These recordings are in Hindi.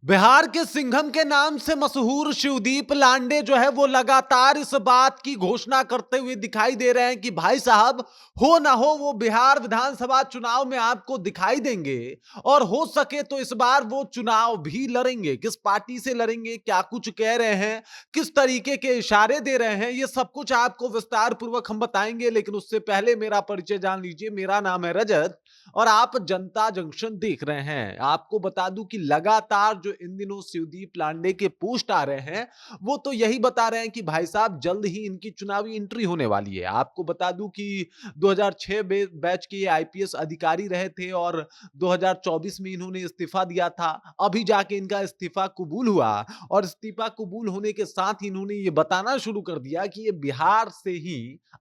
बिहार के सिंघम के नाम से मशहूर शिवदीप लांडे जो है वो लगातार इस बात की घोषणा करते हुए दिखाई दे रहे हैं कि भाई साहब, हो ना हो वो बिहार विधानसभा चुनाव में आपको दिखाई देंगे और हो सके तो इस बार वो चुनाव भी लड़ेंगे। किस पार्टी से लड़ेंगे, क्या कुछ कह रहे हैं, किस तरीके के इशारे दे रहे हैं, ये सब कुछ आपको विस्तार पूर्वक हम बताएंगे। लेकिन उससे पहले मेरा परिचय जान लीजिए। मेरा नाम है रजत और आप जनता जंक्शन देख रहे हैं। आपको बता दूं कि लगातार जो इन दिनों शिवदीप लांडे के पोस्ट आ रहे हैं वो तो यही बता रहे हैं कि भाई साहब जल्द ही इनकी चुनावी एंट्री होने वाली है। आपको बता दूं कि 2006 बैच के ये आईपीएस अधिकारी रहे थे और 2024 में इन्होंने इस्तीफा दिया था। अभी जाके इनका इस्तीफा कबूल हुआ और इस्तीफा कबूल होने के साथ ही इन्होंने ये बताना शुरू कर दिया कि ये बिहार से ही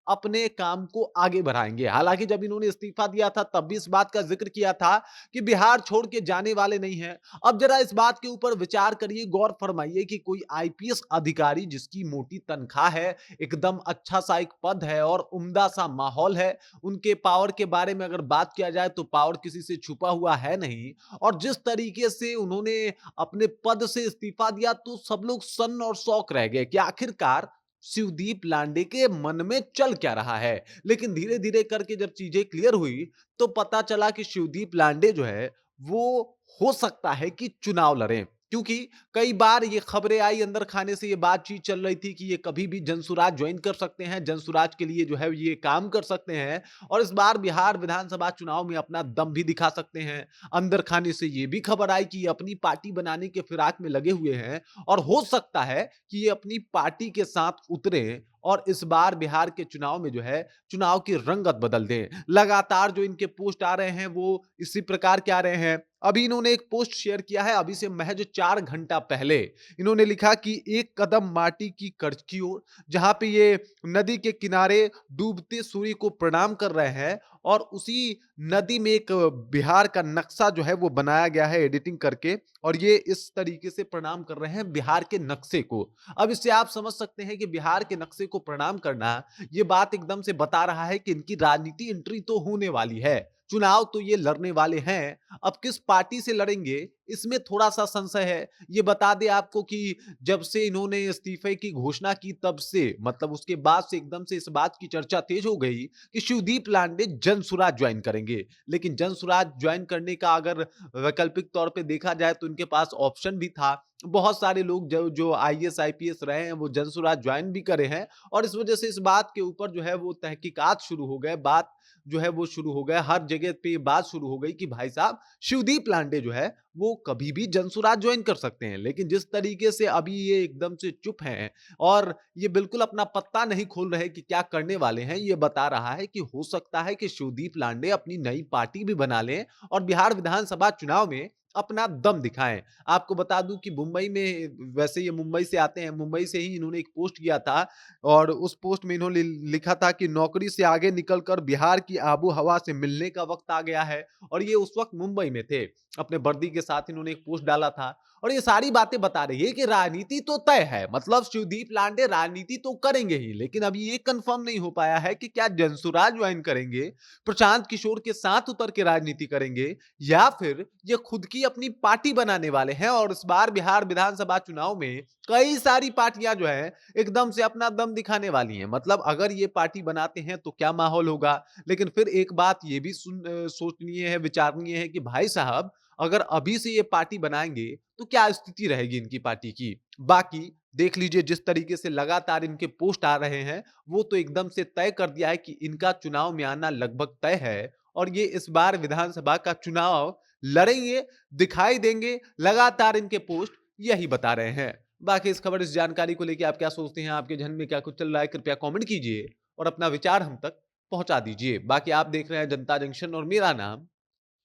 अपने काम को आगे बढ़ाएंगे। हालांकि जब इन्होंने इस्तीफा दिया था तब भी इस बात का जिक्र किया था कि बिहार छोड़ के जाने वाले नहीं हैं। अब जरा इस बात के ऊपर विचार करिए, गौर फरमाइए कि कोई आईपीएस अधिकारी जिसकी मोटी तनख्वाह है, एकदम अच्छा सा एक पद है और उम्दा सा माहौल है, उनके पावर के बारे में अगर बात किया जाए तो पावर किसी से छुपा हुआ है नहीं। और जिस तरीके से उन्होंने अपने पद से इस्तीफा दिया तो सब लोग सन्न और शौक रह गए कि आखिरकार शिवदीप लांडे के मन में चल क्या रहा है। लेकिन धीरे धीरे करके जब चीजें क्लियर हुई तो पता चला कि शिवदीप लांडे जो है वो हो सकता है कि चुनाव लड़ें, क्योंकि कई बार ये खबरें आई, अंदर खाने से ये बातचीत चल रही थी कि ये कभी भी जनसुराज ज्वाइन कर सकते हैं, जनसुराज के लिए जो है ये काम कर सकते हैं और इस बार बिहार विधानसभा चुनाव में अपना दम भी दिखा सकते हैं। अंदर खाने से ये भी खबर आई कि ये अपनी पार्टी बनाने के फिराक में लगे हुए हैं और हो सकता है कि ये अपनी पार्टी के साथ उतरे और इस बार बिहार के चुनाव में जो है चुनाव की रंगत बदल दें। लगातार जो इनके पोस्ट आ रहे हैं वो इसी प्रकार के आ रहे हैं। अभी इन्होंने एक पोस्ट शेयर किया है, अभी से महज 4 घंटा पहले इन्होंने लिखा कि एक कदम माटी की कर्ज की ओर, जहां पे ये नदी के किनारे डूबते सूर्य को प्रणाम कर रहे हैं और उसी नदी में एक बिहार का नक्शा जो है वो बनाया गया है एडिटिंग करके और ये इस तरीके से प्रणाम कर रहे हैं बिहार के नक्शे को। अब इससे आप समझ सकते हैं कि बिहार के नक्शे को प्रणाम करना ये बात एकदम से बता रहा है कि इनकी राजनीति एंट्री तो होने वाली है, चुनाव तो ये लड़ने वाले हैं। अब किस पार्टी से लड़ेंगे इसमें थोड़ा सा संशय है। ये बता दें आपको कि जब से इन्होंने इस्तीफे की घोषणा की तब से मतलब उसके बाद से एकदम से इस बात की चर्चा तेज हो गई कि शिवदीप लांडे जनसुराज ज्वाइन करेंगे। लेकिन जनसुराज ज्वाइन करने का अगर वैकल्पिक तौर पे देखा जाए तो इनके पास ऑप्शन भी था। बहुत सारे लोग जो जो आईएएस आईपीएस रहे हैं वो जनसुराज ज्वाइन भी करे हैं और इस वजह से इस बात के ऊपर जो है वो तहकीकात शुरू हो गए, बात जो है वो शुरू हो गया, हर जगह पे ये बात शुरू हो गई कि भाई साहब शिवदीप लांडे जो है वो कभी भी जनसुराज ज्वाइन कर सकते हैं। लेकिन जिस तरीके से अभी ये एकदम से चुप हैं और ये बिल्कुल अपना पत्ता नहीं खोल रहे कि क्या करने वाले हैं, ये बता रहा है कि हो सकता है कि शिवदीप लांडे अपनी नई पार्टी भी बना लें और बिहार विधानसभा चुनाव में अपना दम दिखाएं। आपको बता दूं कि मुंबई में, वैसे ये मुंबई से आते हैं, मुंबई से ही इन्होंने एक पोस्ट किया था और उस पोस्ट में इन्होंने लिखा था कि नौकरी से आगे निकलकर बिहार की आबो हवा से मिलने का वक्त आ गया है। और ये उस वक्त मुंबई में थे, अपने वर्दी के साथ इन्होंने एक पोस्ट डाला था और ये सारी बातें बता रही है कि राजनीति तो तय है, मतलब शिवदीप लांडे राजनीति तो करेंगे ही। लेकिन अभी ये कंफर्म नहीं हो पाया है कि क्या जनसुराज ज्वाइन करेंगे, प्रशांत किशोर के साथ उतर के राजनीति करेंगे या फिर ये खुद की अपनी पार्टी बनाने वाले हैं। और इस बार बिहार विधानसभा चुनाव में कई सारी पार्टियां जो है एकदम से अपना दम दिखाने वाली हैं। मतलब अगर ये पार्टी बनाते हैं तो क्या माहौल होगा। लेकिन फिर एक बात ये भी सोचनीय है, विचारणीय है कि भाई साहब अगर अभी से ये पार्टी बनाएंगे तो क्या स्थिति रहेगी इनकी पार्टी की। बाकी देख लीजिए जिस तरीके से लगातार इनके पोस्ट आ रहे हैं वो तो एकदम से तय कर दिया है कि इनका चुनाव में आना लगभग तय है और ये इस बार विधानसभा का चुनाव लड़ेंगे, दिखाई देंगे। लगातार इनके पोस्ट यही बता रहे हैं। बाकी इस खबर, इस जानकारी को लेकर आप क्या सोचते हैं, आपके जहन में क्या कुछ चल रहा है, कृपया कमेंट कीजिए और अपना विचार हम तक पहुंचा दीजिए। बाकी आप देख रहे हैं जनता जंक्शन और मेरा नाम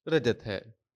रजत है।